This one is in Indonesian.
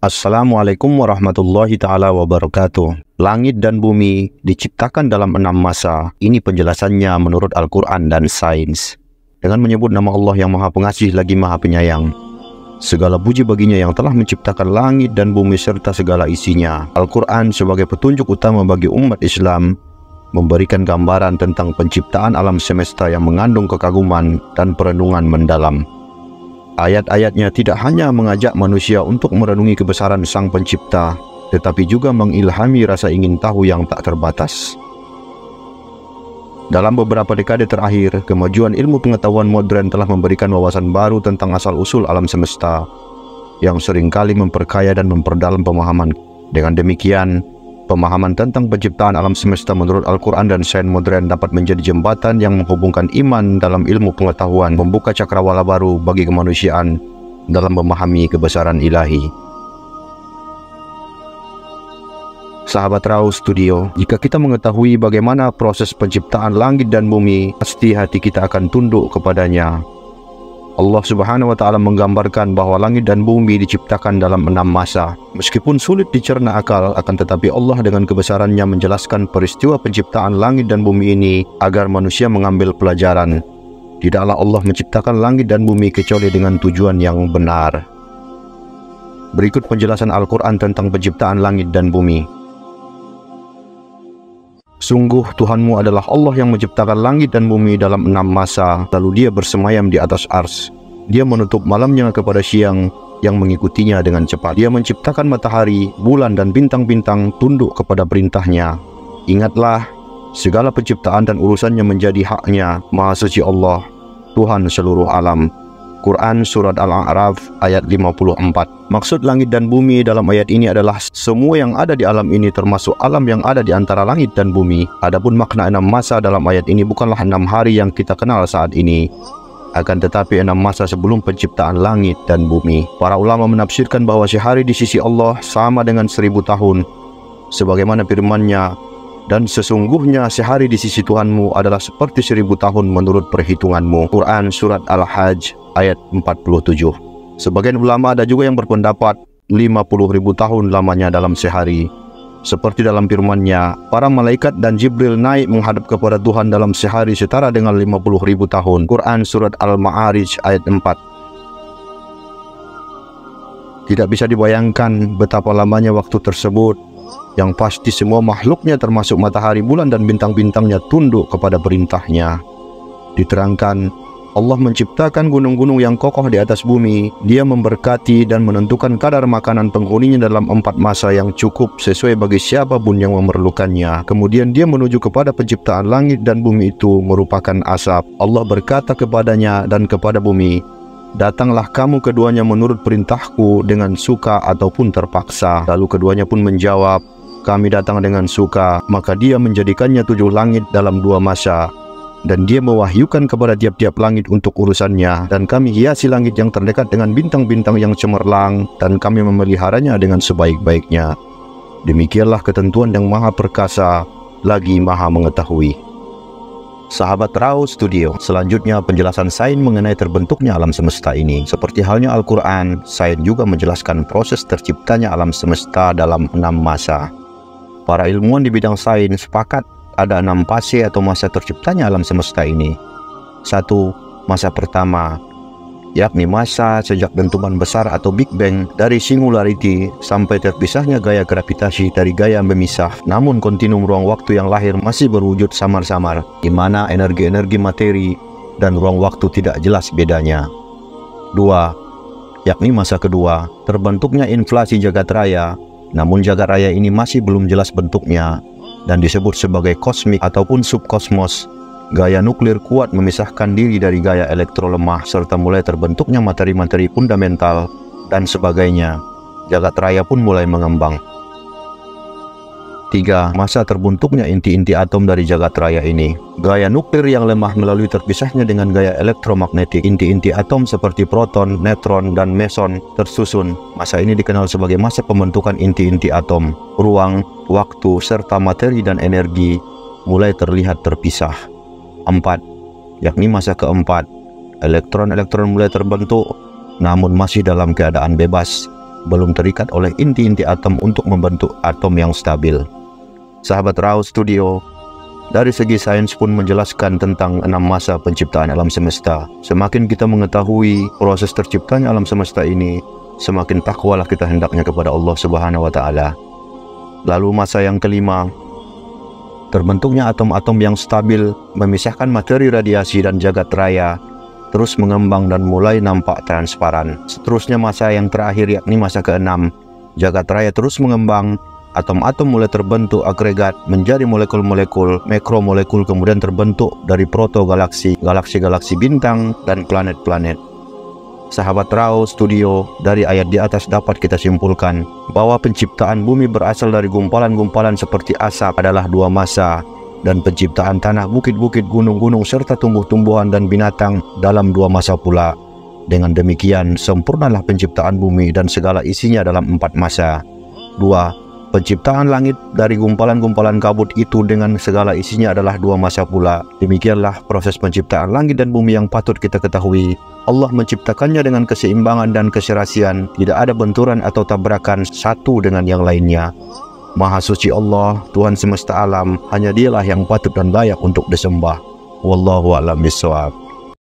Assalamualaikum warahmatullahi ta'ala wabarakatuh. Langit dan bumi diciptakan dalam 6 masa. Ini penjelasannya menurut Al-Quran dan sains. Dengan menyebut nama Allah yang Maha Pengasih lagi Maha Penyayang. Segala puji baginya yang telah menciptakan langit dan bumi serta segala isinya. Al-Quran sebagai petunjuk utama bagi umat Islam memberikan gambaran tentang penciptaan alam semesta yang mengandung kekaguman dan perenungan mendalam. Ayat-ayatnya tidak hanya mengajak manusia untuk merenungi kebesaran Sang Pencipta, tetapi juga mengilhami rasa ingin tahu yang tak terbatas. Dalam beberapa dekade terakhir, kemajuan ilmu pengetahuan modern telah memberikan wawasan baru tentang asal-usul alam semesta, yang seringkali memperkaya dan memperdalam pemahaman. Dengan demikian, pemahaman tentang penciptaan alam semesta menurut Al-Quran dan sains modern dapat menjadi jembatan yang menghubungkan iman dalam ilmu pengetahuan, membuka cakrawala baru bagi kemanusiaan dalam memahami kebesaran ilahi. Sahabat Raw Studio, jika kita mengetahui bagaimana proses penciptaan langit dan bumi, pasti hati kita akan tunduk kepadanya. Allah Subhanahu wa Ta'ala menggambarkan bahwa langit dan bumi diciptakan dalam 6 masa. Meskipun sulit dicerna akal, akan tetapi Allah dengan kebesarannya menjelaskan peristiwa penciptaan langit dan bumi ini agar manusia mengambil pelajaran. Tidaklah Allah menciptakan langit dan bumi kecuali dengan tujuan yang benar. Berikut penjelasan Al-Quran tentang penciptaan langit dan bumi. Sungguh Tuhanmu adalah Allah yang menciptakan langit dan bumi dalam 6 masa, lalu Dia bersemayam di atas ars. Dia menutup malamnya kepada siang yang mengikutinya dengan cepat. Dia menciptakan matahari, bulan dan bintang-bintang tunduk kepada perintahnya. Ingatlah, segala penciptaan dan urusannya menjadi haknya Maha Suci Allah, Tuhan seluruh alam. Quran Surat Al-A'raf ayat 54. Maksud langit dan bumi dalam ayat ini adalah semua yang ada di alam ini, termasuk alam yang ada di antara langit dan bumi. Adapun makna 6 masa dalam ayat ini bukanlah 6 hari yang kita kenal saat ini, akan tetapi 6 masa sebelum penciptaan langit dan bumi. Para ulama menafsirkan bahwa sehari di sisi Allah sama dengan 1000 tahun, sebagaimana firman-Nya, dan sesungguhnya sehari di sisi Tuhanmu adalah seperti 1000 tahun menurut perhitunganmu. Quran Surat Al-Hajj ayat 47. Sebagian ulama ada juga yang berpendapat 50.000 tahun lamanya dalam sehari. Seperti dalam firman-Nya, para malaikat dan Jibril naik menghadap kepada Tuhan dalam sehari setara dengan 50.000 tahun. Quran Surat Al-Ma'arij ayat 4. Tidak bisa dibayangkan betapa lamanya waktu tersebut. Yang pasti semua makhluknya termasuk matahari, bulan dan bintang-bintangnya tunduk kepada perintahnya. Diterangkan, Allah menciptakan gunung-gunung yang kokoh di atas bumi. Dia memberkati dan menentukan kadar makanan penghuninya dalam 4 masa yang cukup sesuai bagi siapapun yang memerlukannya. Kemudian dia menuju kepada penciptaan langit dan bumi itu merupakan asap. Allah berkata kepadanya dan kepada bumi, "Datanglah kamu keduanya menurut perintahku dengan suka ataupun terpaksa." Lalu keduanya pun menjawab, "Kami datang dengan suka." Maka dia menjadikannya 7 langit dalam 2 masa. Dan dia mewahyukan kepada tiap-tiap langit untuk urusannya. Dan kami hiasi langit yang terdekat dengan bintang-bintang yang cemerlang. Dan kami memeliharanya dengan sebaik-baiknya. Demikianlah ketentuan yang Maha Perkasa lagi Maha Mengetahui. Sahabat Raw Studio, selanjutnya penjelasan sains mengenai terbentuknya alam semesta ini. Seperti halnya Al-Quran, sains juga menjelaskan proses terciptanya alam semesta dalam 6 masa. Para ilmuwan di bidang sains sepakat ada 6 fase atau masa terciptanya alam semesta ini. 1. Masa pertama, yakni masa sejak dentuman besar atau Big Bang dari singularity sampai terpisahnya gaya gravitasi dari gaya memisah, namun kontinum ruang waktu yang lahir masih berwujud samar-samar, di mana energi-energi materi dan ruang waktu tidak jelas bedanya. 2. Yakni masa kedua, terbentuknya inflasi jagat raya, namun jagat raya ini masih belum jelas bentuknya dan disebut sebagai kosmik ataupun subkosmos. Gaya nuklir kuat memisahkan diri dari gaya elektro lemah serta mulai terbentuknya materi-materi fundamental dan sebagainya. Jagat raya pun mulai mengembang. 3. Masa terbentuknya inti-inti atom dari jagat raya ini. Gaya nuklir yang lemah melalui terpisahnya dengan gaya elektromagnetik. Inti-inti atom seperti proton, neutron, dan meson tersusun. Masa ini dikenal sebagai masa pembentukan inti-inti atom. Ruang, waktu, serta materi dan energi mulai terlihat terpisah. 4. Yakni masa keempat. Elektron-elektron mulai terbentuk, namun masih dalam keadaan bebas. belum terikat oleh inti-inti atom untuk membentuk atom yang stabil. Sahabat Raus Studio, dari segi sains pun menjelaskan tentang 6 masa penciptaan alam semesta. Semakin kita mengetahui proses terciptanya alam semesta ini, semakin takwalah kita hendaknya kepada Allah Subhanahu wa Ta'ala. Lalu masa yang kelima, terbentuknya atom-atom yang stabil, memisahkan materi radiasi dan jagat raya, terus mengembang dan mulai nampak transparan. Seterusnya masa yang terakhir, yakni masa ke-6, jagat raya terus mengembang, atom-atom mulai terbentuk agregat menjadi molekul-molekul, makromolekul, kemudian terbentuk dari protogalaksi, galaksi-galaksi bintang, dan planet-planet. Sahabat Raus Studio, dari ayat di atas dapat kita simpulkan bahwa penciptaan bumi berasal dari gumpalan-gumpalan seperti asap adalah 2 masa, dan penciptaan tanah, bukit-bukit, gunung-gunung, serta tumbuh-tumbuhan dan binatang dalam 2 masa pula. Dengan demikian, sempurnalah penciptaan bumi dan segala isinya dalam 4 masa. 2. Penciptaan langit dari gumpalan-gumpalan kabut itu dengan segala isinya adalah 2 masa pula. Demikianlah proses penciptaan langit dan bumi yang patut kita ketahui. Allah menciptakannya dengan keseimbangan dan keserasian, tidak ada benturan atau tabrakan satu dengan yang lainnya. Maha suci Allah, Tuhan semesta alam, hanya Dialah yang patut dan layak untuk disembah. Wallahu a'lam bishawab.